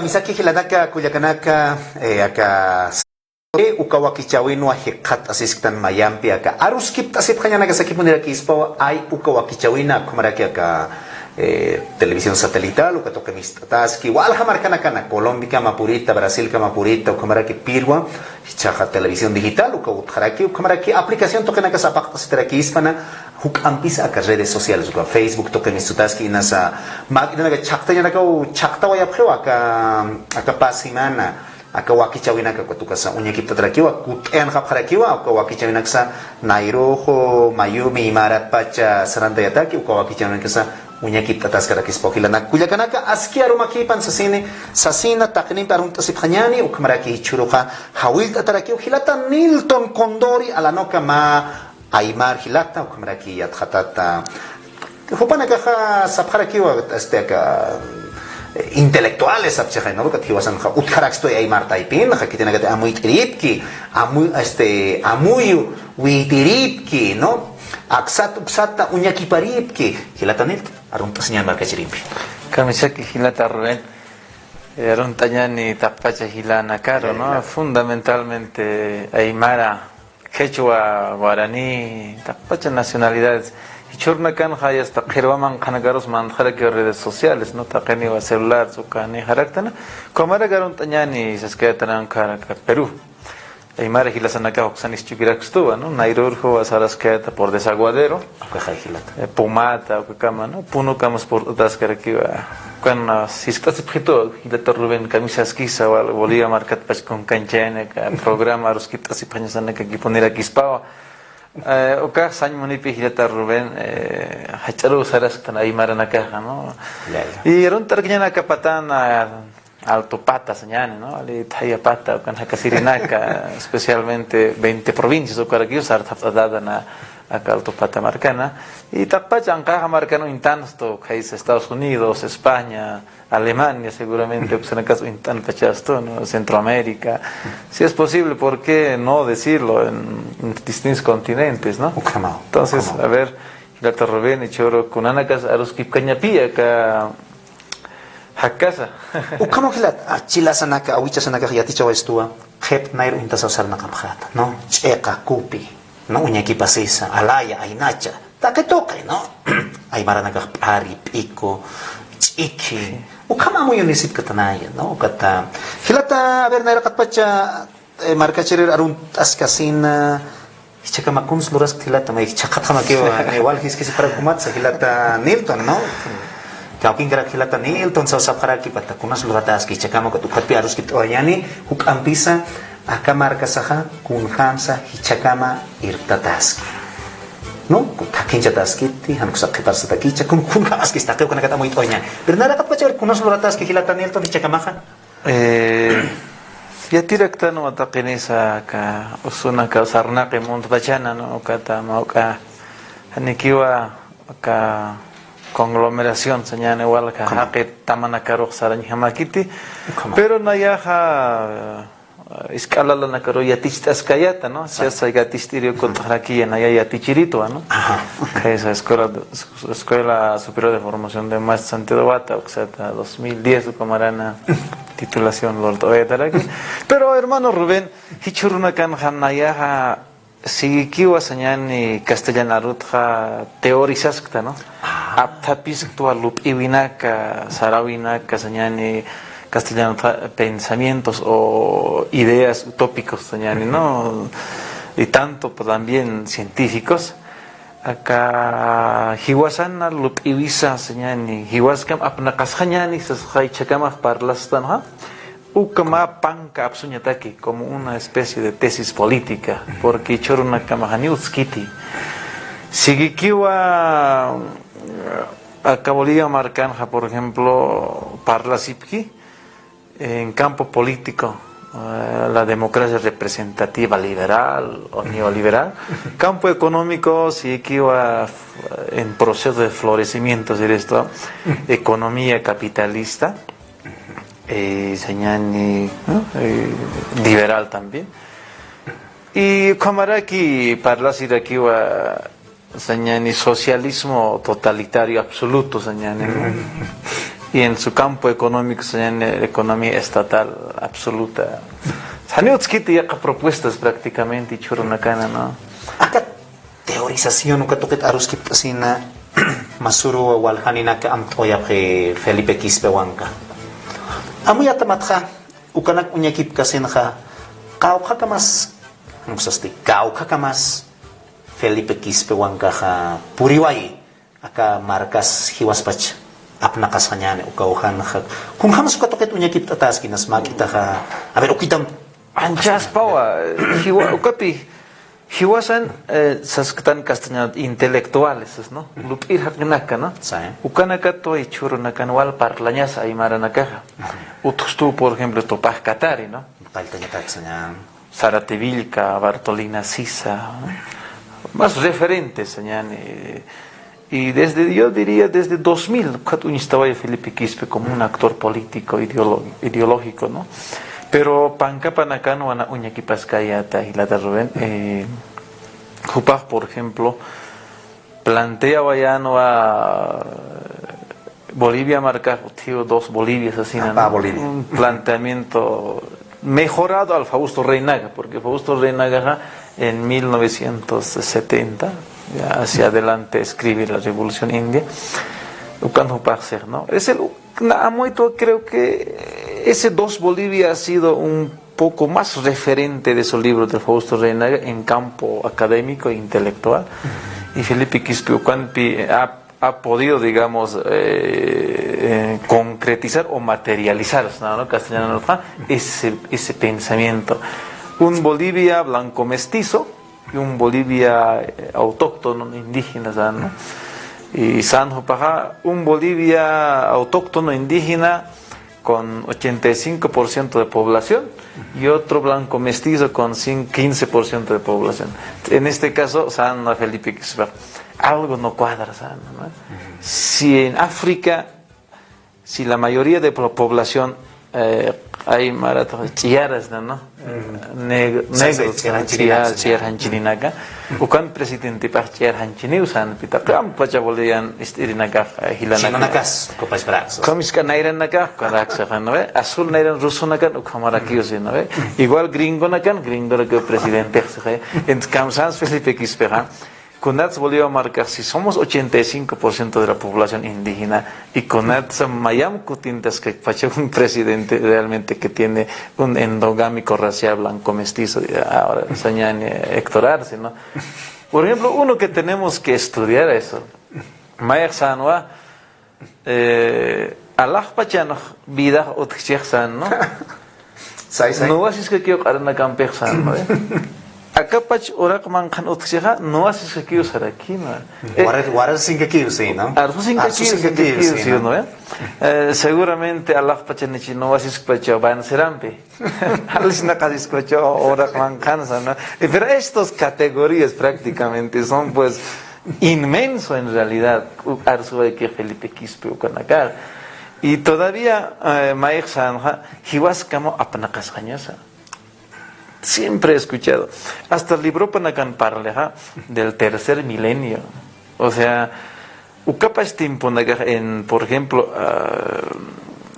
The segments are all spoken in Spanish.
Kamisaki hilanaka kuyakanaka aka ukawakichawinwa hiqat asistan mayampi aka aruskip tasip kanyana kasaki punira kispa ay ukawakichawina kumaraki aka televisión satelital o que toque mis taski wal hamarkana kana Colombia mapurita Brasil mapurita o kumaraki pirwa chaja televisión digital o kumaraki aplicación toque na kasapak tasiteraki hispana huk ampisa aka redes sociales o Facebook toque mis taski nasa magina naga chakta yana ka chakta waya phewa aka pasimana aka wakichawina ka kutukasa unyakita trakiwa kuten khapkharakiwa aka wakichawina kasa nairojo mayumi imarat pacha saranda yataki aka wakichawina kasa unyakita taskara kispokila na kuyakanaka aski arumakipan sa sina taknim parunta siphanyani ukmaraki churuka hawilta taraki hilata Nilton Condori alanoka ma aymar hilata ukmaraki yatkhatata hupana ka sapharakiwa asteka intelectuales abcheja no que tiwasan kha utkarak estoy ay martaipin kha kitina gata amuy tripki amuy witiripki no aksat upsata unyaki paripki hilatanit arunta señal marca chirimpi kamisaki hilata Rubén aruntanyani tapacha hilana caro no fundamentalmente aymara quechua guaraní tapacha nacionalidades Churna kan haya hasta khirwaman khanagaros manjara que redes sociales no taqani wa celular su kani haraktana komara garun tanyani saskayatanan karaka Perú aymara hilasanaka oxanis chukirakstuwa no nairurjo asaraskayata por desaguadero pumata kama no puno kamas por daskarkiwa kan sistas pkhito hilata Rubén kamisaskisa wal bolía markat pas con kanchene ka programa ruskita siphanyasana ka giponera kispawa oka sañ munipi hilata Rubén hacharu saras tan aymara nakaja no y ron tarkñana kapatan alto pata señane no ali thaya pata kan hakasirinaka especialmente 20 provincias o karakio sartaftada na acá alto pata marcana y tapachan caja marcano intansto países Estados Unidos España Alemania seguramente pues en el caso intan pachasto no Centroamérica si es posible por qué no decirlo en distintos continentes no entonces a ver hilata Rubén y choro con anakas aruskip kañapia ka hakasa ukamo hilat chilasanaka awichasanaka yaticha westua khep nair intasasar nakapkhata no cheka kupi no uñaki pasisa alaya ainacha take toque no aymara nakapari pico chiki ukama muy unisip katanaya no kata hilata a ver naira katpacha marca cherer arun askasina hichaka makuns luras hilata mai chakatama que igual es que se para kumatsa hilata Nilton no Kaukin gerak hilata Nilton sa sapara ki patakunas luratas ki chakama katu khatpi arus ki toyani huk ampisa aka marca saha kun khamsa hichakama irtataski no takin jataskiti han kusak kitar sa takicha kun khamas ki stakeu kana kata muy tonya bernara kat pacher kunas luratas ki hilata Nilton hichakama ya direkta no atakinisa ka usuna ka sarna ke mont bachana no kata mauka hanikiwa ka conglomeración señane igual que haqet tamana karo sarani hamakiti pero nayaha escala la nakaro yatistas kayata no se hace gatistirio contra aquí en allá yatichirito no que esa escuela superior de formación de maestros Santiago Bata o sea 2010 como arana titulación Lord Oetaraki pero hermano Rubén hichuruna kan hanayaha si kiwa señani castellana rutja teorizas no aptapis actual lup iwinaka sarawinaka señani castellano pensamientos o ideas utópicos señani no y tanto pues, también científicos acá hiwasana lup iwisa señani hiwaskam apnakas señani sashay chakamah parlastan ha ukama panka absuñataki como una especie de tesis política porque choruna kamahaniutskiti sigikiwa acabolía marcanja por ejemplo parlasipki en campo político la democracia representativa liberal o neoliberal campo económico sigikiwa en proceso de florecimiento de esto economía capitalista señani liberal también y kamaraki parlasir aquí señani socialismo totalitario absoluto señani y en su campo económico señan economía estatal absoluta. Saniotskiti ya propuestas prácticamente y churunacana, ¿no? Acá teorización nunca toquet aruskip asina masuro walhanina ka amtoya ke Felipe Quispe wanka. Amuya tamatja ukanak unyakip kasinja kauka kamas musasti kauka kamas Felipe Quispe wanka ja puriwai aka markas hiwaspach apnakas kanyane ukauhan ja kung hamas uka toket unyakip tatas kinas makita ja a ver ukitam Anchas paua, ukapi, hiwasan saskatan castaña intelectuales, ¿no? Lupir haknaka, ¿no? Ukanaka to y churunakan wal parlañas aymaranaka. Utustu, por ejemplo, Topaj Katari, ¿no? Sarativilca, Bartolina Sisa, más referentes, señan. Y desde, yo diría, desde 2000, estaba Felipe Quispe como un actor político, ideológico, ¿no? Pero pancapanacano ana uñaki pascayata y la de Rubén Jupaj, por ejemplo, plantea vayano a Bolivia marcar tío dos Bolivias así, ¿no? Bolivia. Un planteamiento mejorado al Fausto Reinaga, porque Fausto Reinaga en 1970 ya hacia adelante escribe la Revolución India. ¿No? Es el creo que ese dos Bolivia ha sido un poco más referente de esos libros de Fausto Reinaga en campo académico e intelectual. Y Felipe Quispe ha podido, digamos, concretizar o materializar, ¿no? Castellano, ese pensamiento. Un Bolivia blanco mestizo y un Bolivia autóctono, indígena, ¿no? Y Sanjo Pajá, un Bolivia autóctono indígena con 85% de población y otro blanco mestizo con 15% de población. En este caso, San Felipe Quispe, algo no cuadra, ¿no? Si en África, si la mayoría de la población hay maratones chiaras, ¿no? Negros, chiar hanchininaka, ukan presidente pa chiar hanchini usan pita kam pacha bolian istirinaka hilana. Sinonakas, copas brazos. Komiska nairan naka, karaksa no ve, azul nairan ruso naka, ukamara kios no ve. Igual gringo naka que presidente se. En Kamsans Felipe Quispe, Conat volvió a marcar, si somos 85% de la población indígena y Conat Mayam Kutintas que fue un presidente realmente que tiene un endogámico racial blanco mestizo, ahora señala Héctor Arce, ¿no? Por ejemplo, uno que tenemos que estudiar eso, Mayak Sanwa, Allah Pachano, vida o Tcheksan, ¿no? No vas a decir que quiero carna campexan, ¿no? Acá pach ora manjan otxeja no haces que quiero ser aquí, ¿no? Guardar sin que quiero, sí, ¿no? Arzu sin que quiero, ¿no? Seguramente Allah pachanichi no haces que pacho van serampe. Alis na casi escucho ora manjan, ¿no? Pero estas categorías prácticamente son pues inmenso en realidad. Arzu hay que Felipe Quispe o Canacar. Y todavía Maik Sanja, hiwas como apanakas cañosa. Siempre he escuchado. Hasta el libro Panakan Parleja del tercer milenio. O sea, ucapas tiempo en, por ejemplo,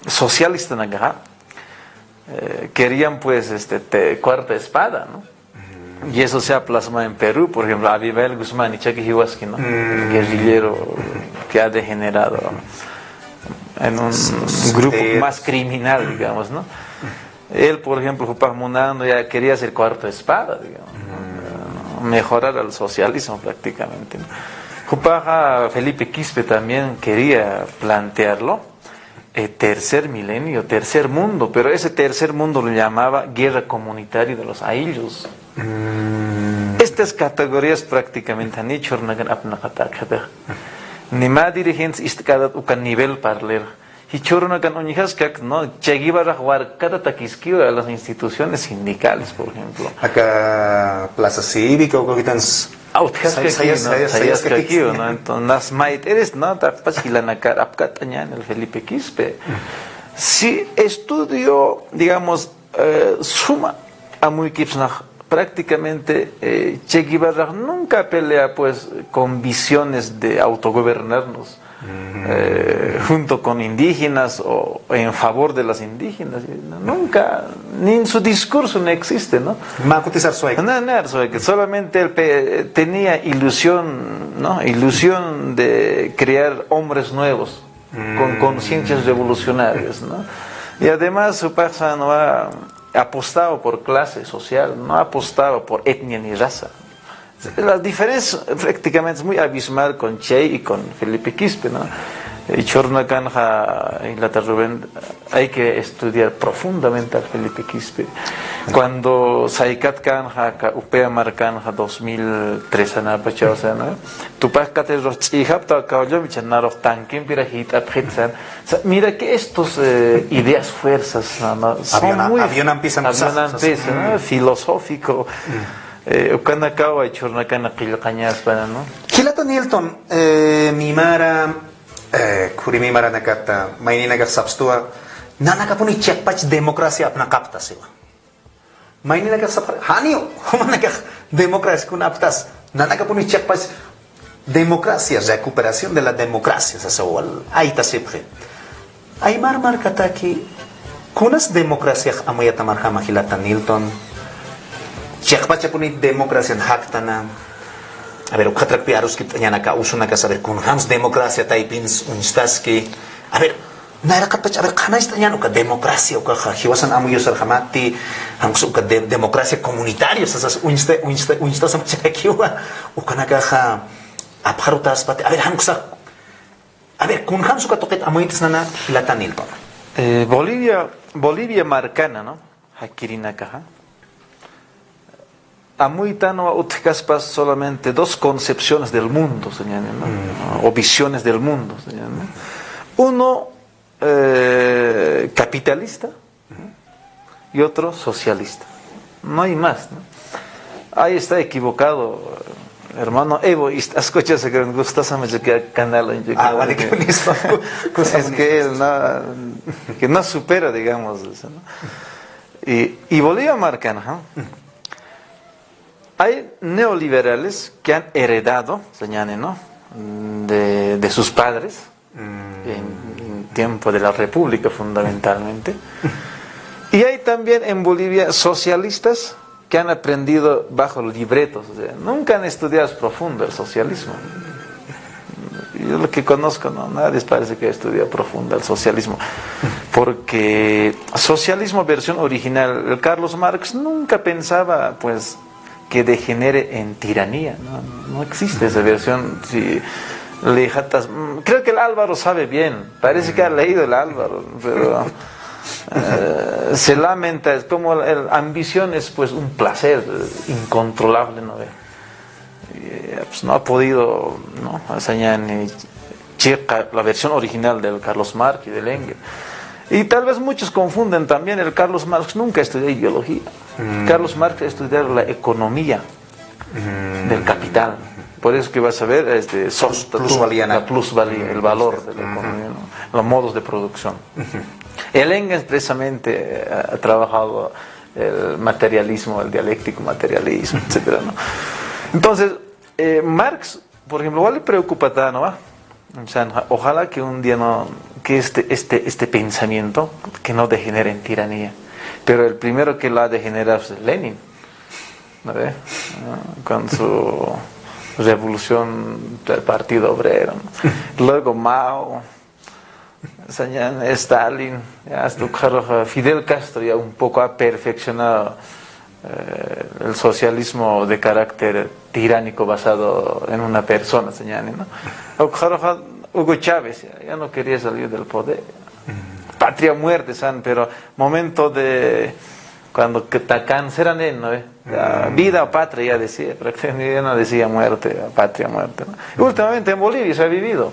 socialistas querían pues cuarta espada, ¿no? Y eso se ha plasmado en Perú, por ejemplo, Abimael Guzmán y Chaki Hiwaski, ¿no? Guerrillero que ha degenerado en un grupo más criminal, digamos, ¿no? Él, por ejemplo, Jupaj Munando ya quería ser cuarta espada, digamos, mejorar al socialismo prácticamente, ¿no? Jupaj Felipe Quispe también quería plantearlo, tercer milenio, tercer mundo, pero ese tercer mundo lo llamaba guerra comunitaria de los ayllos. Estas categorías prácticamente han hecho ni más dirigentes istikadat ukan nivel parler. Y chorona kan unijas que no chegiba rajuar cada taquisquio a las instituciones sindicales, por ejemplo. Acá Plaza Cívica o que tens sayas que aquí, ¿no? Entonces nas mait eres no tapas hilanakar apkatañan el Felipe Quispe. Si estudio, digamos, suma a muy kipsnach prácticamente Che Guevara nunca pelea pues con visiones de autogobernarnos. junto con indígenas o en favor de las indígenas. Nunca, ni en su discurso no existe, ¿no? Macutizar sueco. No, no, que solamente él tenía ilusión, ¿no? Ilusión de crear hombres nuevos con conciencias revolucionarias, ¿no? Y además su paisa no ha apostado por clase social, no ha apostado por etnia ni raza. La diferencia prácticamente es muy abismal con Che y con Felipe Quispe, ¿no? Y Chorna Canja y la Rubén, hay que estudiar profundamente a Felipe Quispe. Cuando Saikat Canja, Upea Mar Canja 2003, o sea, ¿no? Tupac Cateros Chihap, Takayo, Michanaro, Tankin, Pirajit, Abhetsan. Mira que estos ideas, fuerzas, ¿no? Son muy filosófico. Ukanakawa y Chornacana Kilcañas para, ¿no? Hilata Nilton, Mimara, Kurimimara Nakata, Maininaga Substua, Nanakapuni Chekpach democracia apna capta sewa. Maininaga Sapar, Hanio, Humanaga democracia con aptas, Nanakapuni Chekpach democracia, recuperación de la democracia, Sasawal, Aita Sepre. Aymar Markataki, Kunas democracia Amayata Marhama Hilata Nilton. Chekpacha puni democracia en haktana. A ver, ukhatrak piarus kit ñanaka usunaka saber kun hams democracia taipins unstaski. A ver, naira kapach a ver kana istañan uka democracia uka hiwasan amu yosar hamati hams uka democracia comunitaria sasas unsta sam chakiwa uka naka ha apharutas pati. A ver, hamsa. A ver, kun hams uka toket amuitis nana hilatanil pa. Bolivia marcana, ¿no? Hakirinaka. Amuitano utcaspas solamente dos concepciones del mundo, señor, ¿no? O visiones del mundo, señor, ¿no? Uno capitalista y otro socialista. No hay más, ¿no? Ahí está equivocado, hermano Evo. Escuchas que me gusta que canal. Vale, que es que él que no supera, digamos, eso, ¿no? Y Bolivia marca, ¿no? Hay neoliberales que han heredado, señalen, ¿no? de sus padres, en tiempo de la República fundamentalmente. Y hay también en Bolivia socialistas que han aprendido bajo libretos, o sea, nunca han estudiado a profundo el socialismo. Yo lo que conozco, no, nadie parece que ha estudiado profundo el socialismo, porque socialismo versión original, el Carlos Marx nunca pensaba, pues, que degenere en tiranía, no existe esa versión. Si le jatas, creo que el Álvaro sabe bien, parece que ha leído el Álvaro, pero se lamenta, es como ambición es pues un placer incontrolable, ¿no? Pues no ha podido, ¿no? Ni checa la versión original del Carlos Marx y del Engels. Y tal vez muchos confunden también, el Carlos Marx nunca estudió ideología. Carlos Marx estudió la economía del capital. Por eso que vas a ver la plusvalía, el valor de la economía, ¿no? Los modos de producción. El Engels precisamente ha trabajado el materialismo, el dialéctico materialismo, etc., ¿no? Entonces, Marx, por ejemplo, igual le preocupa tanto, ¿no? O sea, ojalá que un día que este pensamiento que no degenere en tiranía. Pero el primero que la degenera es Lenin, ¿no ve? Con su revolución del Partido Obrero, ¿no? Luego Mao, Stalin, hasta Fidel Castro ya un poco ha perfeccionado el socialismo de carácter tiránico basado en una persona, ¿no? Hugo Chávez ya no quería salir del poder. Patria muerte, pero momento de cuando cáncer, ¿no? Vida o patria ya decía, prácticamente ya no decía muerte, patria muerte, ¿no? Y últimamente en Bolivia se ha vivido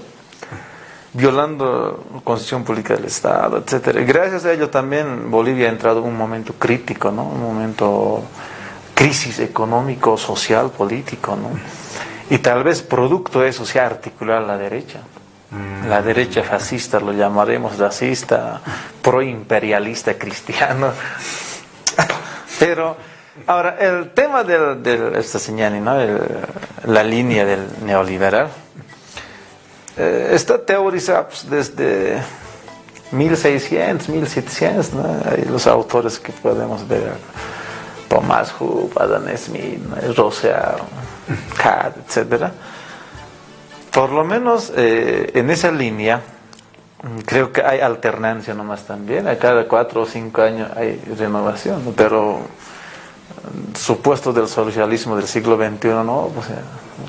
violando la constitución política del Estado, etcétera. Gracias a ello también Bolivia ha entrado en un momento crítico, ¿no? Un momento crisis económico, social, político, ¿no? Y tal vez producto de eso se ha articulado la derecha. La derecha fascista, lo llamaremos racista, proimperialista cristiano. Pero ahora el tema de esta señal, ¿no? La línea del neoliberal. está teorizado pues, desde 1600, 1700, ¿no? Hay los autores que podemos ver, Thomas Hobbes, Adam Smith, ¿no? Rousseau, Kant, etc. Por lo menos en esa línea, creo que hay alternancia nomás también. A cada 4 o 5 años hay renovación, ¿no? Pero supuesto del socialismo del siglo XXI, ¿no? O sea,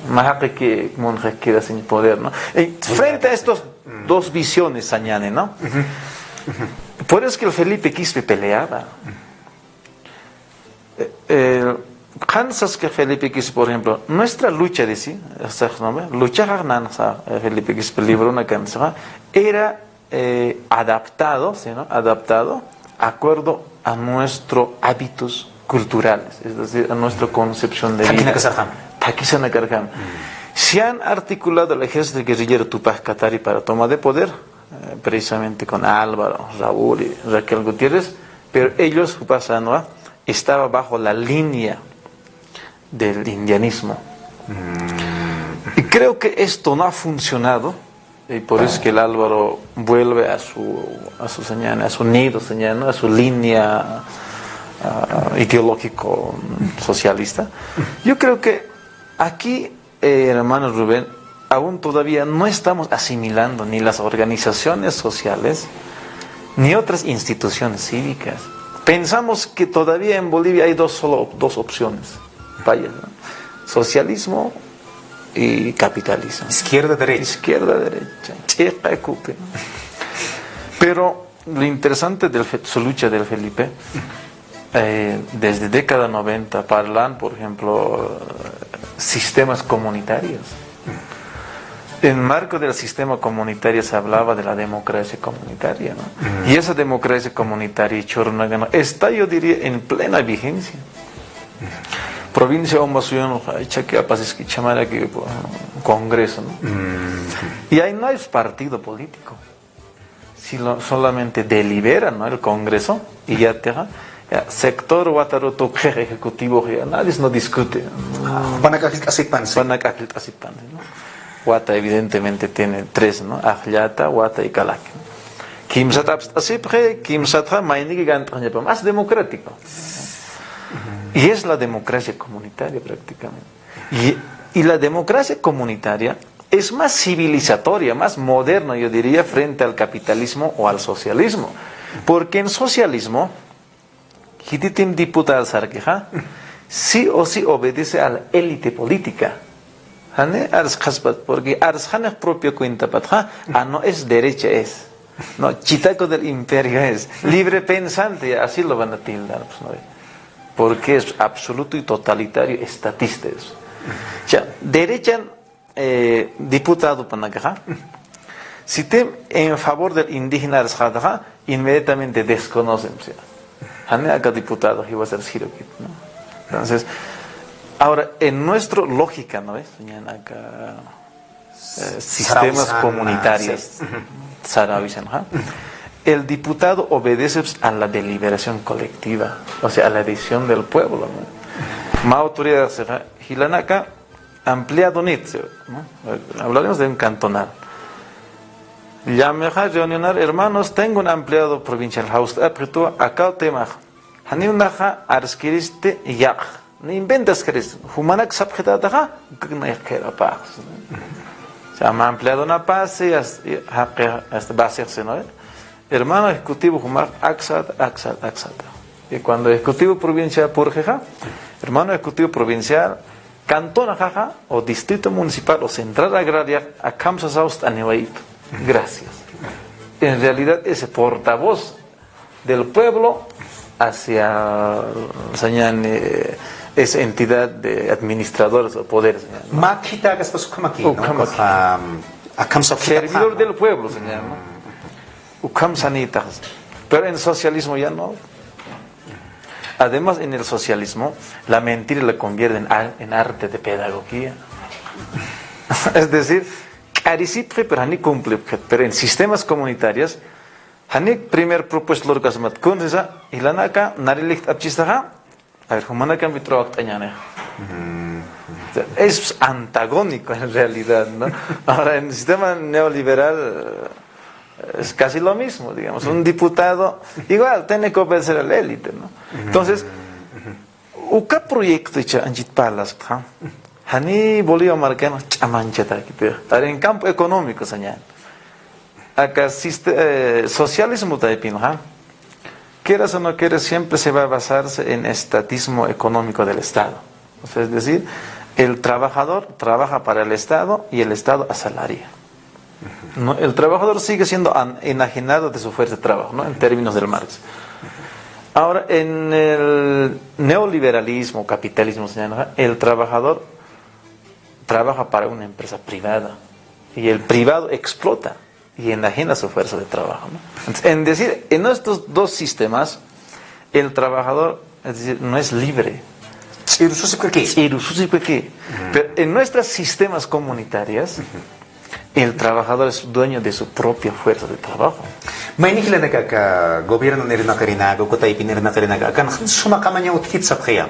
más que monje queda sin poder, ¿no? Frente a estos dos visiones, Sañane, ¿no? Por eso es que el Felipe Quispe peleaba. Kansas que Felipe Quispe, por ejemplo, nuestra lucha de sí, lucha Felipe Quispe libro una canción, era adaptado, ¿sí, no? Adaptado acuerdo a nuestros hábitos culturales, es decir, a nuestra concepción de vida. Se han articulado el ejército guerrillero Tupac Katari para toma de poder, precisamente con Álvaro, Raúl y Raquel Gutiérrez, pero ellos, Upasanoa, estaba bajo la línea del indianismo. Y creo que esto no ha funcionado, y por eso es que el Álvaro vuelve a su señal, a su nido, señal, ¿no? A su línea ideológico socialista. Yo creo que aquí, hermano Rubén, aún todavía no estamos asimilando ni las organizaciones sociales ni otras instituciones cívicas. Pensamos que todavía en Bolivia hay solo dos opciones, vaya, ¿no? Socialismo y capitalismo. Izquierda-derecha. Izquierda-derecha. Pero lo interesante de su lucha del Felipe, desde década 90 parlan, por ejemplo, sistemas comunitarios. En marco del sistema comunitario se hablaba de la democracia comunitaria, ¿no? Y esa democracia comunitaria está, yo diría, en plena vigencia. Provincia Ombasuyon, Congreso, ¿no? Y ahí no hay partido político, sino solamente deliberan, ¿no? El Congreso y ya te sector Wataroto ejecutivo, nadie no discute. Van a Asipan, ¿no? Wata evidentemente tiene 3, ¿no? Ajllata, Wata y Calak. Más democrático. Y es la democracia comunitaria prácticamente. Y la democracia comunitaria es más civilizatoria, más moderna, yo diría, frente al capitalismo o al socialismo. Porque en socialismo, Hititim diputado Sarqueja, sí o sí obedece a la élite política. Porque Arshanaj propio cuenta no es derecha, es. No, chitaco del imperio es. Libre pensante, así lo van a tildar. Pues, ¿no? Porque es absoluto y totalitario, estatista eso. Ya, derecha, diputado Panakaja, si te en favor del indígena Arshanaj, inmediatamente desconocen. Acá diputado, iba a ser Siroquit, ¿no? Entonces, ahora, en nuestra lógica, ¿no es? Acá, sistemas comunitarios, el diputado obedece a la deliberación colectiva, o sea, a la decisión del pueblo, ¿no? Más autoridad, Gilanaka, ampliado nitio, ¿no? Hablaremos de un cantonal. Llameja reunionar, hermanos, tengo un ampliado provincial, acá el tema, Haniunaja, arskiriste, yak. No inventas que eres humanak sabjetadaja, gnekera paz. Se ha ampliado una paz y va a hacerse, ¿no? Hermano ejecutivo humar axat. Y cuando ejecutivo provincial purjeja, hermano ejecutivo provincial, cantón jaja, o distrito municipal o central agraria, a Kamsa Saust Aniwaip. Gracias. En realidad ese portavoz del pueblo hacia esa entidad de administradores o poderes. Makita después como aquí, ¿no? Servidor del pueblo, señor, ¿no? Pero en el socialismo ya no. Además, en el socialismo, la mentira la convierte en arte de pedagogía. Es decir, carisipre, pero ni cumple. Pero en sistemas comunitarios, Hanik primer propuesto lo que y la naka narilicht abchistaja. A ver, humana kan vitro actañane. O sea, es antagónico en realidad, ¿no? Ahora, en el sistema neoliberal es casi lo mismo, digamos. Un diputado, igual, tiene que obedecer a la élite, ¿no? Entonces, ¿qué proyecto hecho Anjit Palas? Hani Bolívar Marcano, chamancheta, en campo económico, señal. Acá socialismo taipino, quieras o no quieras, siempre se va a basarse en estatismo económico del Estado. O sea, es decir, el trabajador trabaja para el Estado y el Estado asalaria. ¿No? El trabajador sigue siendo enajenado de su fuerza de trabajo, ¿no? En términos del Marx. Ahora, en el neoliberalismo, capitalismo, el trabajador trabaja para una empresa privada y el privado explota y enajena su fuerza de trabajo, ¿no? Entonces, en decir, en estos dos sistemas, el trabajador, es decir, no es libre. Pero en nuestros sistemas comunitarios, el trabajador es dueño de su propia fuerza de trabajo. May nikila ka gobierno nirna karinaga ko tayo pinirna karinaga akan suma kamanya uthit sa kaya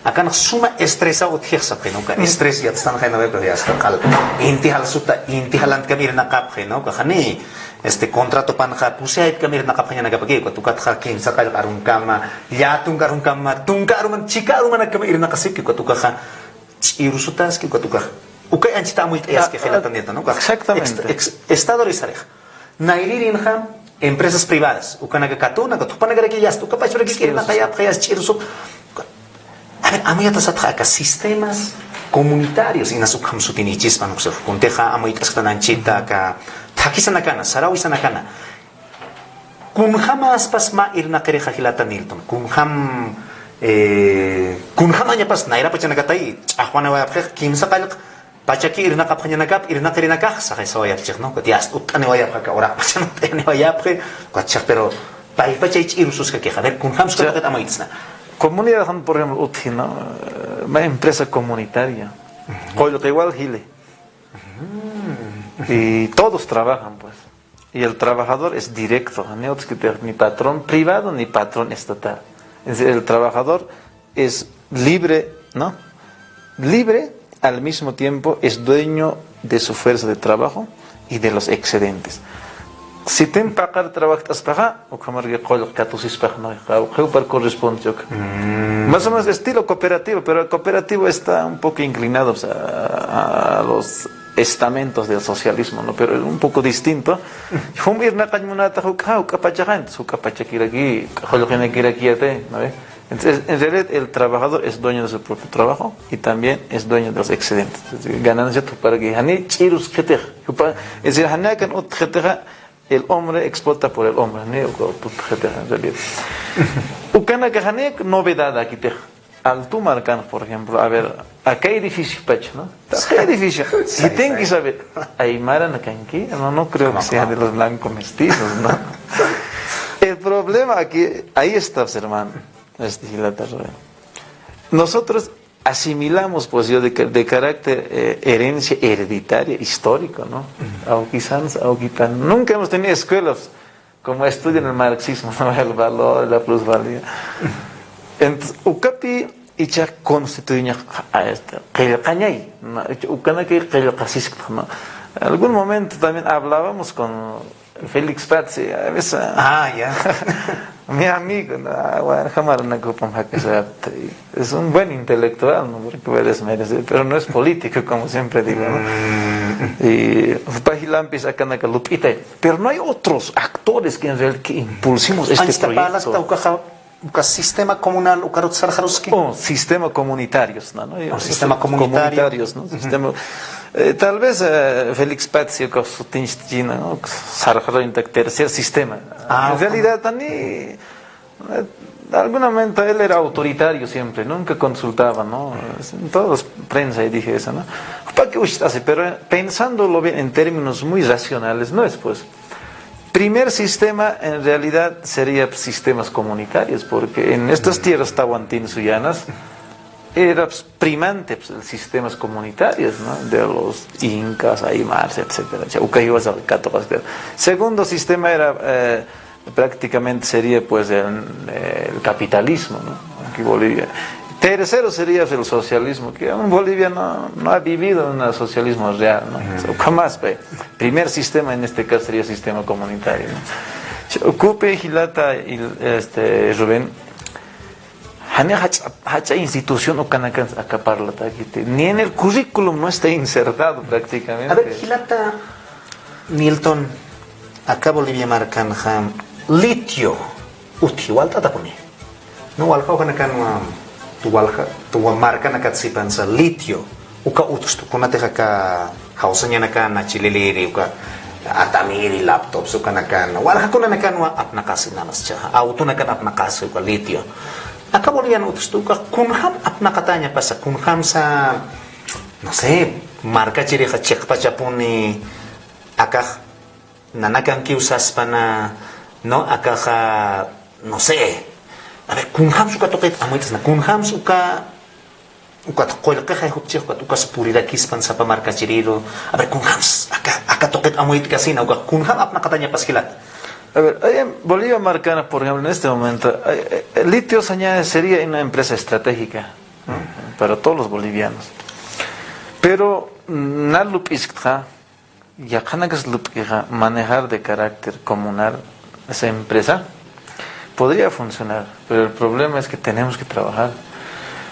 akan suma estresa uthik sa kaya no ka stress yat stan kaya na pero hasta kal intihal suta intihalan kamir na kap kaya no ka khani contrato pan ka pusay kamir na kap kanya nagapagi ko tukat ka kin sa kal karung kama yatung karung kama tungkaruman chikaruman kamir na kasik ko tuka irusutas ko tuka ukay anchita mo es que gelatan neta no exactamente estado risareh nairirin ham empresas privadas ukanaga katuna ka tupanaga ki yas tu kapach para que quieren kaya kayas chirso a ver amoy atasat ka sistemas comunitarios inasukam sutinichis manuk se kunteja amoy taskananchita ka takisana kana sarawi sana kana kun jamas pasma irna kereja hilatan nilton kun jamanya pas naira pachanagatay ahwana wa kimsa kalak Pachaki irna kap kanya nagap irna kari nagak sa kay soyap chek no katias utane wayap ka ora pachano tane wayap ke kachak pero pai pachay irusus ka a ver kun hams ka paket amoitsna comunidad han por ejemplo utina una empresa comunitaria lo que igual gile y todos trabajan pues y el trabajador es directo ni patrón privado ni patrón estatal es decir, el trabajador es libre no libre al mismo tiempo es dueño de su fuerza de trabajo y de los excedentes. Si te empacar trabajas para o como que colocas catusis para no para corresponde más o menos estilo cooperativo, pero el cooperativo está un poco inclinado a los estamentos del socialismo, ¿no? Pero es un poco distinto. Entonces, en realidad el trabajador es dueño de su propio trabajo y también es dueño de los excedentes. Ganancia para que es decir, el hombre explota por el hombre, en realidad. Ukana que novedad aquí al tú marcan, por ejemplo, a ver, acá hay edificio, ¿no? Acá hay edificio. Y tengo que saber, Aymara Nakanki, no creo que sea de los blancos mestizos, ¿no? El problema aquí, ahí está, hermano. Nosotros asimilamos pues yo de carácter herencia hereditaria histórico, ¿no? Nunca hemos tenido escuelas como estudian el marxismo, ¿no? El valor, la plusvalía. Entonces, ukapi icha constituye algún momento también hablábamos con Félix Pazzi, a veces mi amigo, es un buen intelectual, ¿no? Porque desmerecer, pero no es político, como siempre digo, ¿no? Y pero no hay otros actores que en realidad que impulsimos este proyecto. Sistema comunal sistema comunitarios, ¿no? Sistema comunitarios, ¿no? Sistema, tal vez Félix Pazzi con su tinchina, ¿no? Tercer sistema. En realidad también de algún momento él era autoritario siempre, nunca consultaba, ¿no? En todos prensa y dije eso, ¿no? Pero pensándolo bien en términos muy racionales, no es pues. Primer sistema en realidad sería sistemas comunitarios, porque en estas tierras tahuantinsuyanas era primante pues, los sistemas comunitarios, ¿no? De los incas, aymars, etcétera. Segundo sistema era prácticamente sería pues el capitalismo, ¿no? Aquí Bolivia. Tercero sería el socialismo, que en Bolivia no ha vivido un socialismo real, ¿no? Jamás, primer sistema en este caso sería sistema comunitario, ¿no? Ocupe, Gilata y Rubén, hacha institución o canacan acaparla, ni en el currículum no está insertado prácticamente. A ver, Gilata, Milton, acá Bolivia marcan litio, igual tatapuni, no igual canacan tu marca na katsipan sa litio uka utos tu kuna teha ka hausanya na ka na chililiri uka atamiri laptops uka na ka wala kuna na ka wa ap nakasi namas cha auto na ka ap nakasi uka litio aka bolivian utos tu uka kunham ap nakatanya pa sa kunham sa no sé marca chiri ha check pa chapuni aka nanakan kiusas pa na no aka ha no sé. A ver, kunham suka toket amoitas na kunham suka tokoy ka hay hupchik ka tukas purida kispan sa pamarka chiriro. A ver, kunham aka toket amoit kasi na uka kunham ap nakatanya paskilat. A ver, Bolivia Marcana, por ejemplo, en este momento, el litio sería una empresa estratégica, ¿no? Para todos los bolivianos. Pero nalup iskha ya kanagas lup manejar de carácter comunal esa empresa podría funcionar, pero el problema es que tenemos que trabajar.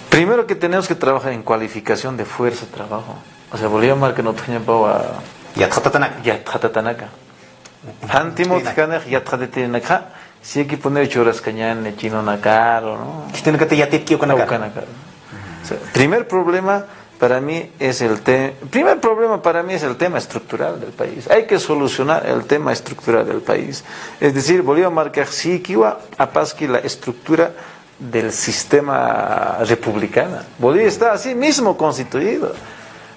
Primero que tenemos que trabajar en cualificación de fuerza de trabajo. O sea, Bolivia Marca no tiene para Yatjatatanaka. Antimos canek Yatjatatanaka. Si hay que poner choras cañán, chino nakaro, ¿no? Tiene que te yatip kio kanaka. Primer problema para mí es el tema estructural del país. Hay que solucionar el tema estructural del país. Es decir, Bolivia marca sí que iba a pasar la estructura del sistema republicano. Bolivia está así mismo constituido.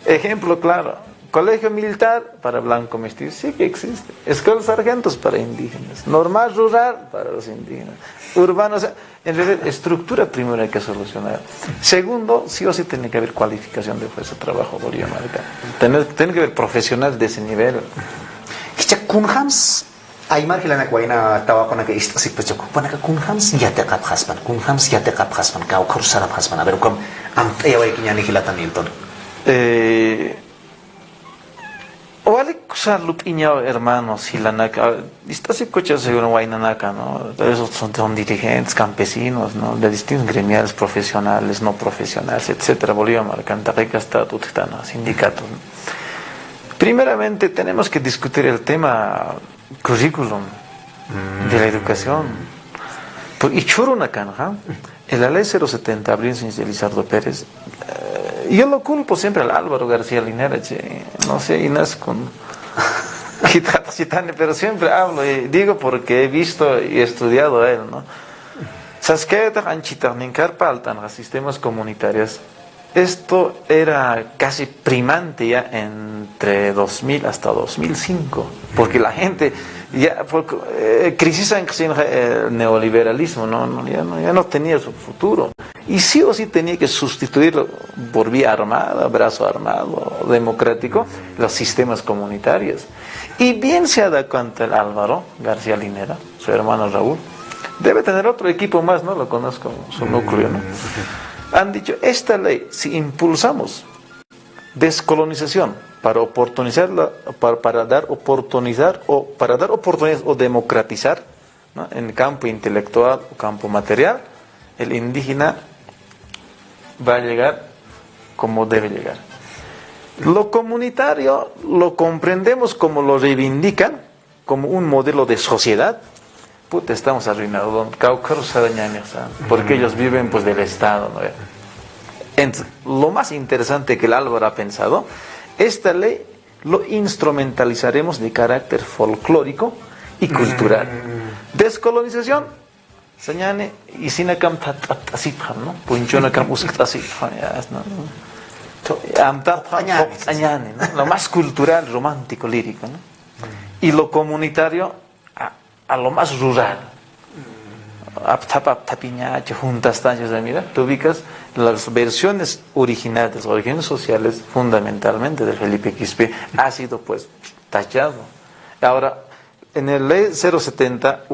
Ejemplo claro, colegio militar para blanco mestizo, sí que existe. Escuelas sargentos para indígenas. Normal rural para los indígenas. Urbano, o sea, en realidad, estructura primero hay que solucionar. Segundo, sí o sí tiene que haber cualificación de fuerza de trabajo boliviana. Tiene que haber profesionales de ese nivel. Kunhams, ay margilana guayna tawa con que esto sí pues yo con que kunhams ya te cap haspan, kunhams ya te cap haspan, kau kurusarap haspan. A ver cómo ya voy que ya ni gilata Milton. Vale, lup iñao hermanos y la naca, está así coches seguro guaynanaca, ¿no? Esos son dirigentes, campesinos, ¿no? De distintos gremiales, profesionales, no profesionales, etcétera. Bolivia marcanta rica está tutitana, sindicatos, ¿no? Primeramente tenemos que discutir el tema currículum de la educación. Y churunacán, en la ley 070 abril sin Lizardo Pérez. Yo lo culpo siempre al Álvaro García Linera, no sé, Inés con pero siempre hablo y digo porque he visto y estudiado a él, ¿no? ¿Sabes qué? Los sistemas comunitarios. Esto era casi primante ya entre 2000 hasta 2005, porque la gente ya crisis en el neoliberalismo, ya no tenía su futuro. Y sí o sí tenía que sustituirlo por vía armada, brazo armado, democrático, los sistemas comunitarios. Y bien se ha dado cuenta el Álvaro García Linera, su hermano Raúl. Debe tener otro equipo más, ¿no? Lo conozco, su núcleo, ¿no? Han dicho, esta ley, si impulsamos descolonización para dar oportunidades o democratizar, ¿no? En el campo intelectual o campo material, el indígena va a llegar como debe llegar. Lo comunitario lo comprendemos como lo reivindican, como un modelo de sociedad. Puta, estamos arruinados, porque ellos viven pues del Estado, ¿no? Entonces, lo más interesante que el Álvaro ha pensado, esta ley lo instrumentalizaremos de carácter folclórico y cultural. Descolonización, señane, y sinacam tatasipam, ¿no? Punchonacam ustasipam, ¿no? Lo más cultural, romántico, lírico, ¿no? Y lo comunitario a lo más rural. Juntas, mira, tú ubicas las versiones originales, las orígenes sociales, fundamentalmente de Felipe Quispe, ha sido pues tachado. Ahora, en el ley 070,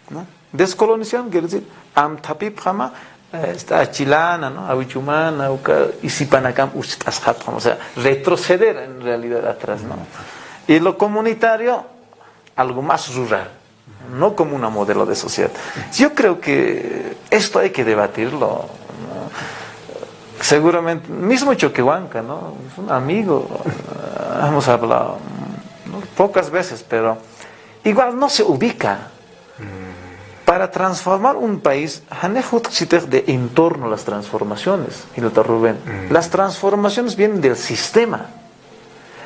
¿no? Descolonización quiere decir, Achilana, ¿no? Awichumana, Isipanacam, o sea, retroceder en realidad atrás, ¿no? Y lo comunitario, algo más rural, no como un modelo de sociedad. Yo creo que esto hay que debatirlo, ¿no? Seguramente, mismo Choquehuanca, ¿no? Es un amigo, hemos hablado, ¿no? Pocas veces, pero igual no se ubica. Para transformar un país, de entorno las transformaciones, Rubén. Las transformaciones vienen del sistema.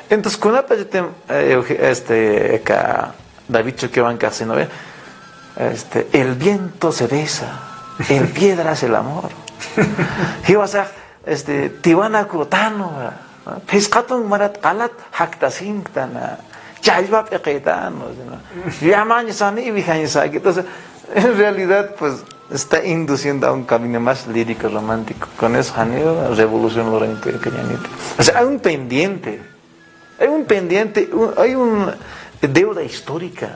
Entonces, con David Choquehuanca, ¿no ve? El viento se besa, el piedra hace el amor. Y vas a Tiwana Crotano, Pescatón Marat Alat Hactasintana, Chalva Pequetano, Yamañasani y Vijañasaki. Entonces, en realidad, pues, está induciendo a un camino más lírico, romántico. Con eso, Janeo, revolución Lorenzo y Cañanita. O sea, hay un pendiente, hay una deuda histórica.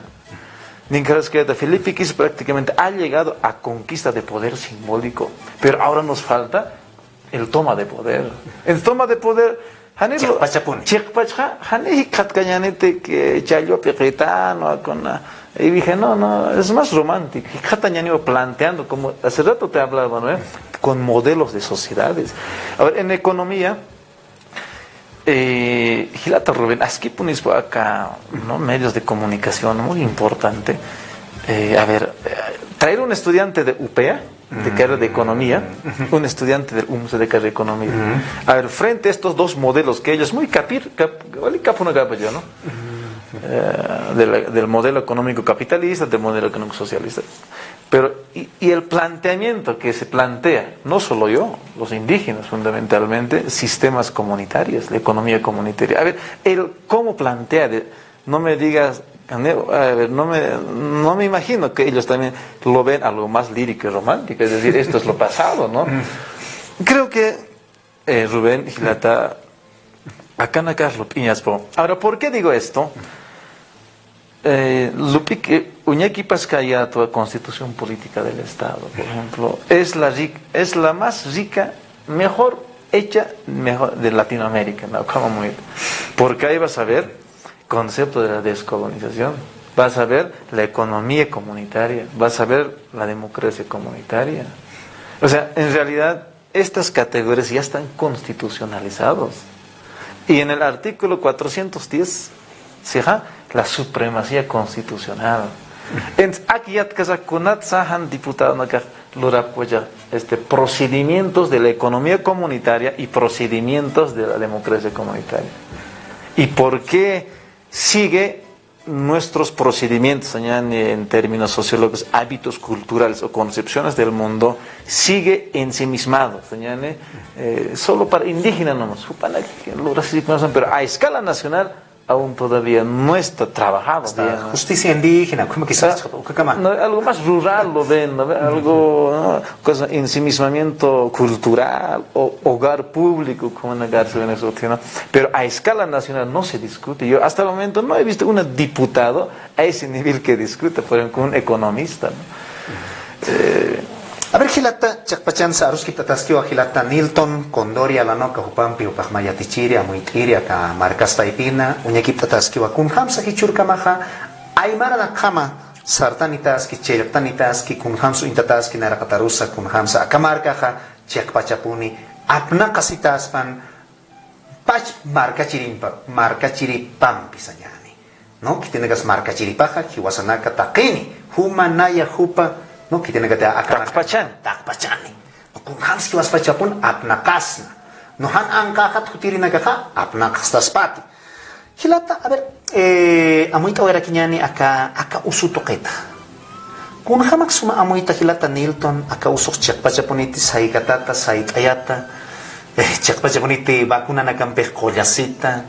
Mientras que Felipe Quis prácticamente ha llegado a conquista de poder simbólico, pero ahora nos falta el toma de poder. El toma de poder, que Chayo Pequetano, y dije, no, es más romántico. Y planteando, como hace rato te hablaba, ¿no? Con modelos de sociedades. A ver, en economía, Gilata Rubén, aquí pones acá, ¿no? Medios de comunicación, muy importante. Traer un estudiante de UPEA, de carrera de economía, un estudiante del UMSE de carrera de economía. A ver, frente a estos dos modelos que ellos muy ¿no? Del modelo económico capitalista, del modelo económico socialista. Pero, y el planteamiento que se plantea, no solo yo, los indígenas fundamentalmente, sistemas comunitarios, la economía comunitaria. A ver, cómo plantea, no me digas, a ver, no me imagino que ellos también lo ven algo más lírico y romántico, es decir, esto es lo pasado, ¿no? Creo que Rubén Gilata, acá en Carlos Piñaspo. Ahora, ¿por qué digo esto? Uñaki Pascaya, toda constitución política del Estado, por ejemplo, es la más rica, mejor hecha de Latinoamérica, ¿no? Porque ahí vas a ver concepto de la descolonización, vas a ver la economía comunitaria, vas a ver la democracia comunitaria. O sea, en realidad, estas categorías ya están constitucionalizados. Y en el artículo 410, la supremacía constitucional. Aquí diputado procedimientos de la economía comunitaria y procedimientos de la democracia comunitaria. ¿Y por qué sigue nuestros procedimientos en términos sociológicos, hábitos culturales o concepciones del mundo, sigue ensimismado, solo para indígenas nomás, pero a escala nacional aún todavía no está trabajado. Justicia indígena, ¿cómo que no, algo más rural lo ven, ¿no? Algo, ¿no? Ensimismamiento cultural, o hogar público, como negarse en eso, ¿no? Pero a escala nacional no se discute. Yo hasta el momento no he visto un diputado a ese nivel que discute, por ejemplo, con un economista, ¿no? A ver, Gilata, Chakpachan, Sarus, Kitataskio, Gilata, Nilton, Condoria, Lanoca, Upampi, Upahmayatichiri, Amuitiria, Marcas Taipina, Uñakitataskio, Kunhamsa, Hichurkamaha, Aymara da Kama, Sartanitaski, Chertanitaski, Kunhamsu Intataski, Narakatarusa, Kunhamsa, Akamarkaha, Chakpachapuni, Apnakasitaspan, Pach marca chiripampi, Sañani, ¿no? Que tiene gas marca chiripaja, Kiwasanaka, Takeni, Humanaya, Hupa, no, que tiene que te Takpachan. Takpachani. Kung hans ki waspachapun apnakasna. No han ankahat kutirina kaha apnakastaspati. Hilata, a ver, amuita wera kinyani aka usutoketa. Kung hamak suma amuita hilata Nilton aka usok chakpachapuniti saikatata saitayata. Chakpachapuniti bakuna nakampeh kollasita.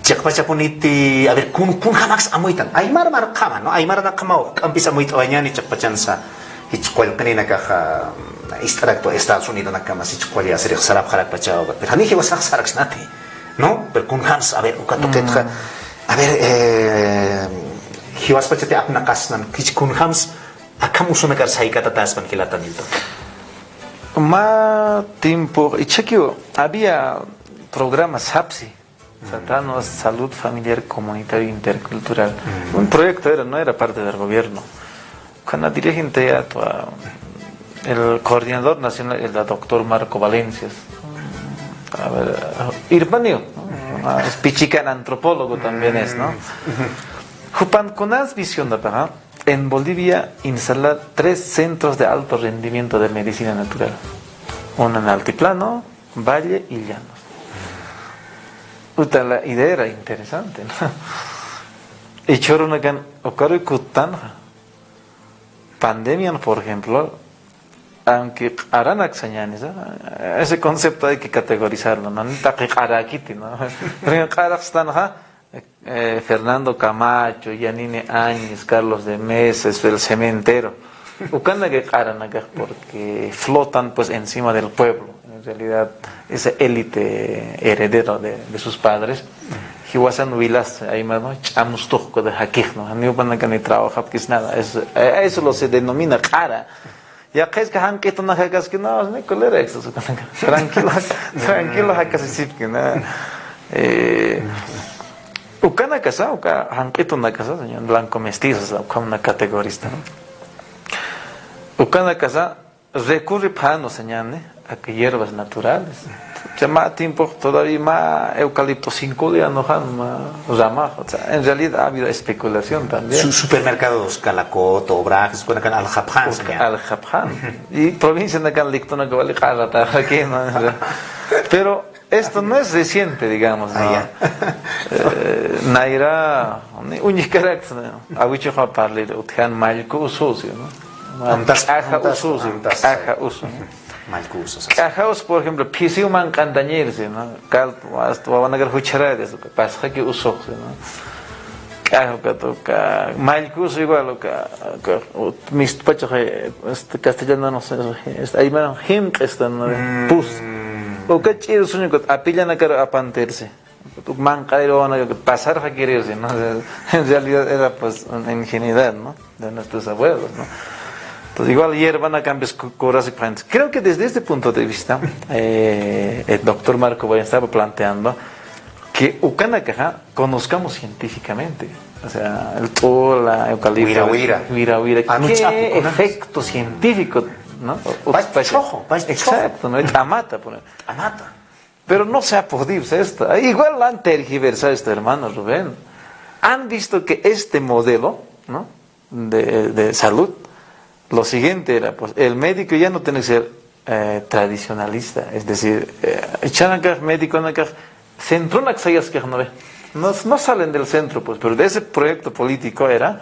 Chakpachapuniti, a ver, kun hamax amuitan. Aymar kama, ¿no? Aymar na kama, kampis amuit oanyani chakpachan sa hichkwal kanina kaha extracto Estados Unidos na kama si chkwal ya serek sarap harak pachao. Pero haniki wasak saraks nati, ¿no? Pero kun hams, a ver, ukatoket ka, a ver, hiwas pachate apnakas nan, kun hams, akamuso nakar saikata taspan kilata nito. más tiempo, y chequeo, había programas SAPSI, Tratados Salud Familiar Comunitario Intercultural. Un proyecto era, no era parte del gobierno. Cuando dirigente el coordinador nacional, el doctor Marco Valencias, a ver, Irmanio, ¿no? Es pichican antropólogo también es, ¿no? Jupan con visión de paja, en Bolivia instalar 3 centros de alto rendimiento de medicina natural. Uno en altiplano, valle y llanos. La idea era interesante, ¿no? Y choronagan, ocaro y kutanja. Pandemia, por ejemplo, aunque harán acciones, ese concepto hay que categorizarlo, ¿no? Fernando Camacho, Yanine Áñez, Carlos de Meses, el cementero, porque flotan pues encima del pueblo, en realidad esa élite heredera de sus padres. Hiwasan Vilas, ahí más, ¿no? Chamustuco de Hakik, ¿no? Ni van a ni trabaja, porque es nada, eso lo se denomina cara. Ya que es que han quitado una jacas que no, no hay colera eso, tranquilo, jacas y que nada. Ucana casa, han quitado una casa, señor blanco mestizo, como una categorista, ¿no? Ucana casa recurre para no señal, a que hierbas naturales. Ya más tiempo todavía más eucalipto 5 días no han más, o sea, en realidad ha habido especulación también. Supermercados Calacot, Obrajes, con Al Japán. Al Japán. Y provincia de Canlictona que vale aquí, ¿no? Pero esto no es reciente, digamos, ¿no? Naira, unicarac, aguicho japarle, utjan malco usucio, ¿no? Aja uso. Malcusos. Cajaos, por ejemplo, pisiuman candañirse, ¿no? Hasta van a ver hucharadas, pasa que uso, ¿no? Cajo que toca, malcuso igual, mis pachos, castellano no sé, ahí me him que están, ¿no? Pus. O que chido sueño que apillan a cara a panterse. Tu mancairo van a pasar a quererse, ¿no? En realidad era pues una ingenuidad, ¿no? De nuestros abuelos, ¿no? Entonces, igual ayer van a cambiar cosas y planes. Creo que desde este punto de vista, el doctor Marco Valle estaba planteando que Ucanacaja conozcamos científicamente. O sea, el todo, la eucalipto, huira. ¿Qué efecto científico? ¿No? Exacto, ¿no? Amata. Pero no se ha podido esto. Igual han tergiversado esto, hermano Rubén. Han visto que este modelo, ¿no? de salud, lo siguiente era, pues, el médico ya no tiene que ser tradicionalista, es decir, médico centro no salen del centro, pues, pero de ese proyecto político era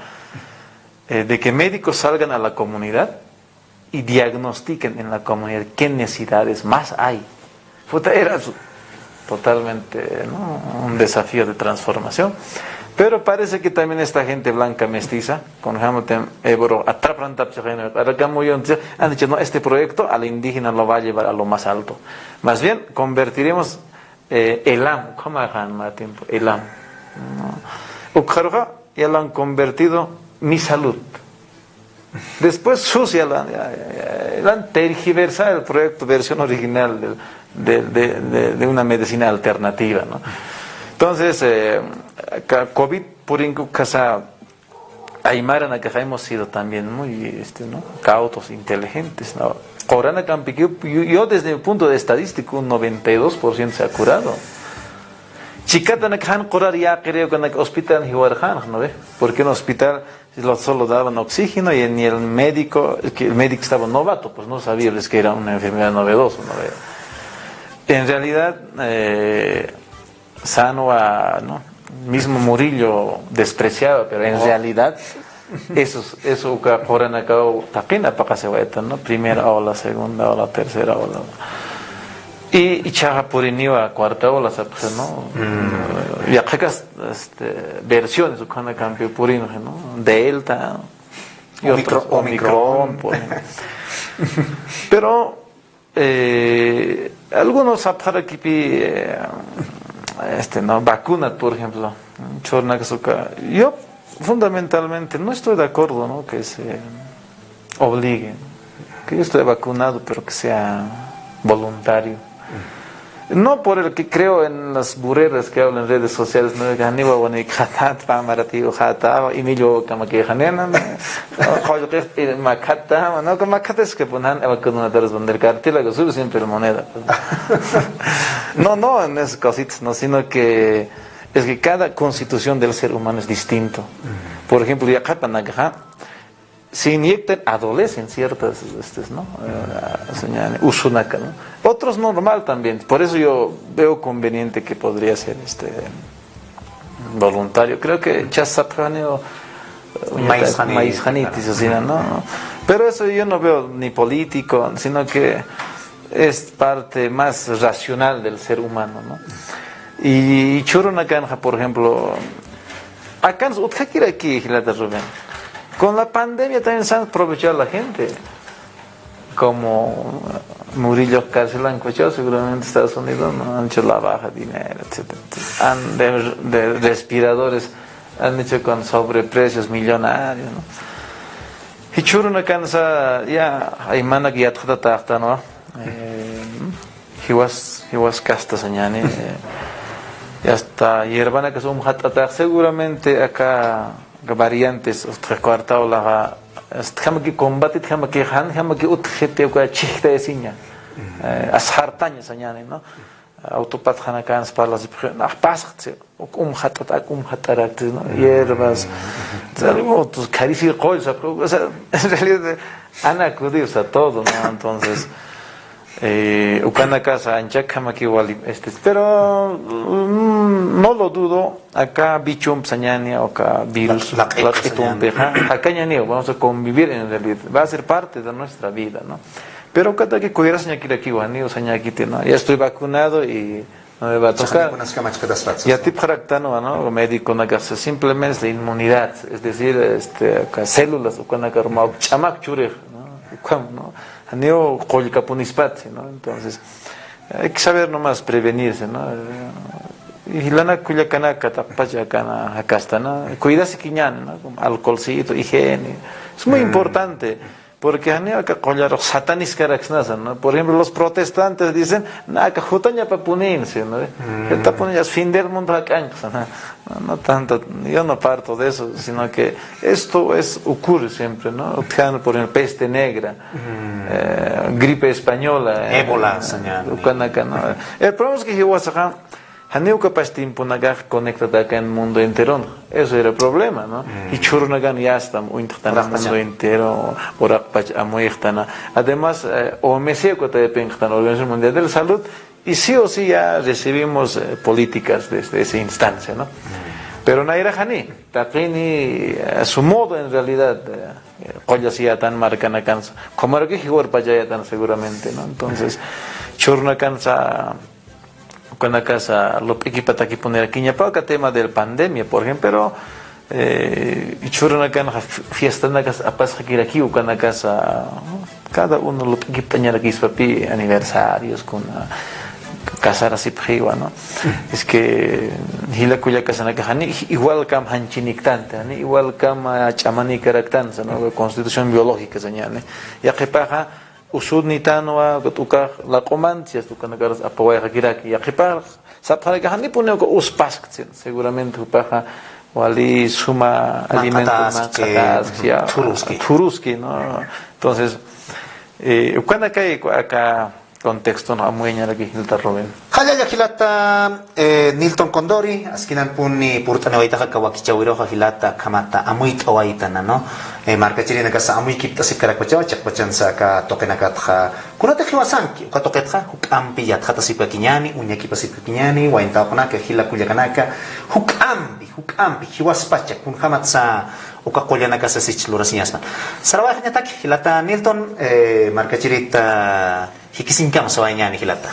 de que médicos salgan a la comunidad y diagnostiquen en la comunidad qué necesidades más hay. Era totalmente, ¿no? Un desafío de transformación. Pero parece que también esta gente blanca mestiza, con Hamilton, Ebro, han dicho, no, este proyecto al indígena lo va a llevar a lo más alto. Más bien, convertiremos Elam, ¿cómo hagan más tiempo? Elam. Ucjaroja ya lo han convertido mi salud. Después sucia la han tergiversado el proyecto, versión original de una medicina alternativa, ¿no? Entonces, COVID por casa Aymara que hemos sido también muy ¿no? cautos, inteligentes, ¿no? Yo desde el punto de estadístico un 92% se ha curado. Chicata na han curar ya creo que en el hospital ¿no ve? Porque en el hospital solo daban oxígeno y ni el médico estaba novato, pues no sabía que era una enfermedad novedosa, ¿no ve? En realidad sano ¿no? Mismo Murillo despreciaba, pero en realidad eso que ahora han acabado tapina para se vaya, ¿no? Primera ola, segunda ola, tercera ola. Y chaja por a cuarta ola, ¿sabes? ¿No? Y acá versiones que han cambiado por ¿no? Delta y Omicron, por ejemplo. Pero algunos aquí ¿no? Vacunas, por ejemplo. Yo fundamentalmente no estoy de acuerdo, ¿no? Que se obliguen. que yo estoy vacunado, pero que sea voluntario. No por el que creo en las burreras que hablan en redes sociales, no que ni va ni khatat pa marati o khata y ni yo como que janena no que makata no que makata es que ponen vacuna de responder cartílago sube siempre la moneda. No en esas cositas, no, sino que es que cada constitución del ser humano es distinto. Por ejemplo, ya se inyectan, adolecen ciertas, ¿no? Usunaka, ¿no? Otros normal también. Por eso yo veo conveniente que podría ser voluntario. Creo que Chasapjane o Maizjanitis, así, ¿no? Pero eso yo no veo ni político, sino que es parte más racional del ser humano, ¿no? Y Churunakanja, por ejemplo, acá en Utkakira aquí, Gilata Rubén. Con la pandemia también se han aprovechado la gente, como Murillo Cárcel han escuchado, seguramente Estados Unidos no han hecho la baja dinero, etc. Han de respiradores han hecho con sobreprecios millonarios, ¿no? Y churuna cansa ya hay mana que ya tata no he was casta señane ya está yerbana que son hatata seguramente acá variantes otra cuarta o la estamos que combate estamos que utjete que chiste de siña ashartaña señane no autopat khana kan para las pascht hatarak no hierbas algo tus caricias cosas o sea en realidad ana acudió a todo, no. Entonces ukana casa ancha kama que igual pero no lo dudo acá bichum sañania o acá virus la acá ya ni vamos a convivir en realidad va a ser parte de nuestra vida, no. Pero cada que cuidar señaki aquí guani o señaki no ya estoy vacunado y no me va a tocar ya tipo caractano, no médico na casa simplemente es la inmunidad, es decir células o cuando karma chamak chure no aneo colcapunispat, ¿no? Entonces hay que saber nomás prevenirse, ¿no? Y lana cuya cana catapaya cana acasta, ¿no? Cuidarse quiñán, ¿no? Alcoholcito, higiene, es muy importante. Porque aneo que collar satanis caraxnasan, ¿no? Por ejemplo, los protestantes dicen, "Na que jutaña pa puninse", ¿no? Que ta puninse fin del mundo acá, no tanto, yo no parto de eso, sino que esto ocurre siempre, ¿no? Por ejemplo, peste negra, gripe española, ébola, señal. El problema es que Hiwasaka Haneu capaz de imponer conectada acá en el mundo entero. Eso era el problema, ¿no? Y Churunagan ya está muy en el mundo entero, además, OMS, la Organización Mundial de la Salud, y sí o sí ya recibimos políticas desde esa instancia, ¿no? Pero Naira Hani, Takini, a su modo en realidad, ya tan marcana cansa, como era que Higuar Payaya tan seguramente, ¿no? Entonces, Churunagan con la casa lo equipa aquí poner aquí ya para el tema del pandemia por ejemplo pero churuna kan fiesta na casa apas aquí con la casa cada uno lo equipa aquí papi aniversarios con casar así priva, ¿no? Es que hila cuya casa na kahani igual cam hanchinik tante igual cam chamani karaktanza, ¿no? Constitución biológica señale ya que paja usud ni tanwa betuka la comancia tu kana garas apoya giraki ya khipar sapara ga hani pune ko uspas seguramente upaja wali suma alimentos ya turuski, no. Entonces cuando hay acá contexto no amueña aquí Hilda Rubén Haya ya hilata Nilton Condori askinan puni purtana waita ka wakichawiro ka hilata kamata amuit owaita na no marka chiri na kasa amui kipta sikara kwachawa chakpachan sa ka tokena ka tha kunata khiwasanki ka toketha hukampi ya thata sipa kinyani unya kipa sipa kinyani wainta kuna ka hila kulya kanaka hukampi hiwaspacha kun khamatsa uka kolyana kasa sichlura sinyasma sarawa hanya tak hilata Nilton marka chiri ta hikisinkam sawanyani hilata.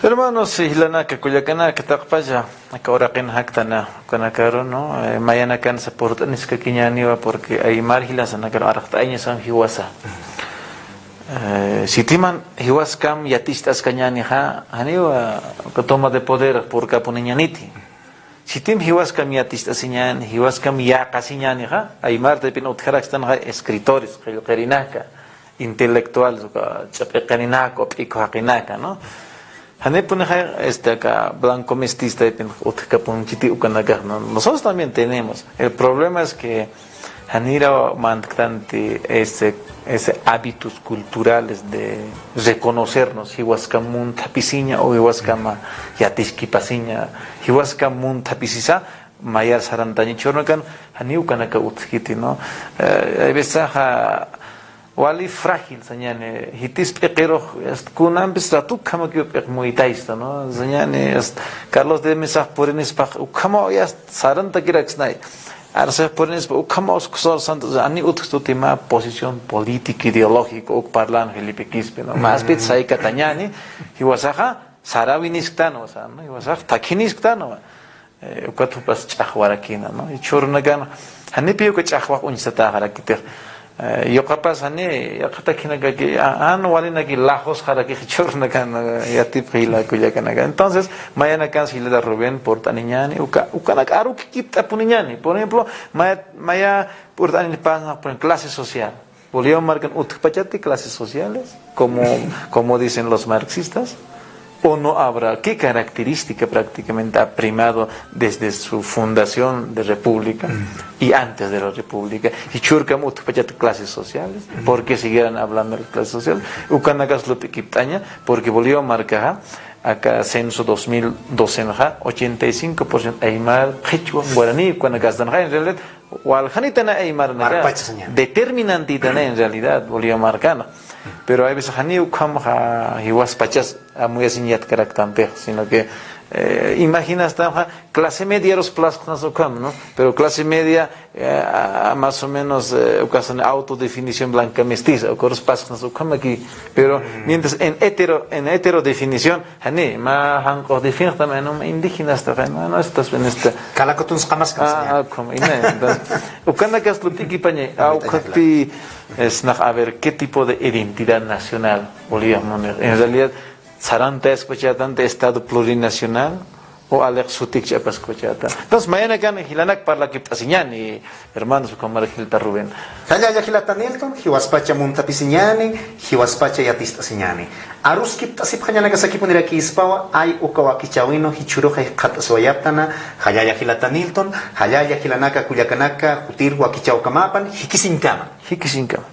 Hermanos, hilana que Cuyacana que tapaya, acá ahora que haktana con acaro, ¿no? Mañana can se porta ni que quiñaniwa porque hay margilas en acaro aractaña san hiwasa. Si timan hiwaskam yatistas cañani ha, aniwa que toma de poder por caponiñaniti. Si tim hiwaskam yatistas siñan, hiwaskam ya casiñani ha, hay mar de pinot kharakstan escritores, que yo querinaka. intelectual chapeqaninaka o p'ikuhaqinaka, ¿no? Hanepuniha acá blanco mestiza ¿no? Nosotros también tenemos. El problema es que Hanira mantante ese hábitos culturales de reconocernos, hiwaskamun tapisiña o hiwaskama yatishkipasiña, hiwaskamun tapisisa, mayar sarantañi chornakan, haniu kanaka utkiti, ¿no? Hay veces wali frágil señane hitis pequero kunam bistratu kama que muy taista, no señane Carlos de Mesa por en espa kama ya saranta kiraxnai arse por en espa kama oskusor santos ani utstutima posición política ideológica o parlan helipekispe, no más bit sai katañani hiwasaja sarawinisktano sa no hiwasaja takinisktano ukatu pas chahwarakina, no y chornagan hanipio que chahwa unsata harakiter yo capaz ane ya kata kinaga que walina que lajos jara que chorna kan ya tipila kuya kanaga. Entonces mañana kan si le da Rubén por taniñani uka aru que quita puniñani, por ejemplo maya por tani pasa por clase social volvieron marcan utpachati clases sociales como dicen los marxistas. ¿O no habrá? ¿Qué característica prácticamente ha primado desde su fundación de república y antes de la república? Y churkamut clases sociales, ¿por qué siguieran hablando de las clases sociales? Ukanagas lo piquitaña, porque volvió a marcar acá censo 2012 85% aymar quechua guaraní ukanagas en realidad waljanitana aymar determinante en realidad volvió a marcar. Pero hay veces que iguas pachas a muy asignat caractante, sino que imagina hasta clase media los plazos ¿no? Pero clase media más o menos ocasiona autodefinición blanca mestiza o coros pasos aquí, pero mientras en hetero definición ma hanco define también no indígena hasta no estás en este calacotuns camas como entonces ukanda que aslutiki pañe aucati es a ver qué tipo de identidad nacional volvíamos en realidad saranta escuchatante estado plurinacional o Alex Sutik Chiapas escuchata. Entonces mañana kan hilanak parla que pasiñani hermanos como Margilta Rubén. Kaya ya hilata Nilton, hiwaspacha munta pisiñani, hiwaspacha yatista siñani. Arus kipta sip kanya nagasaki punira ki ispawa ay ukawaki chawino hichuro hay kata soyaptana, kaya ya hilata Nilton, kaya ya hilanaka kuyakanaka, hutir wakichau kamapan, hikisinkama. Hikisinkama.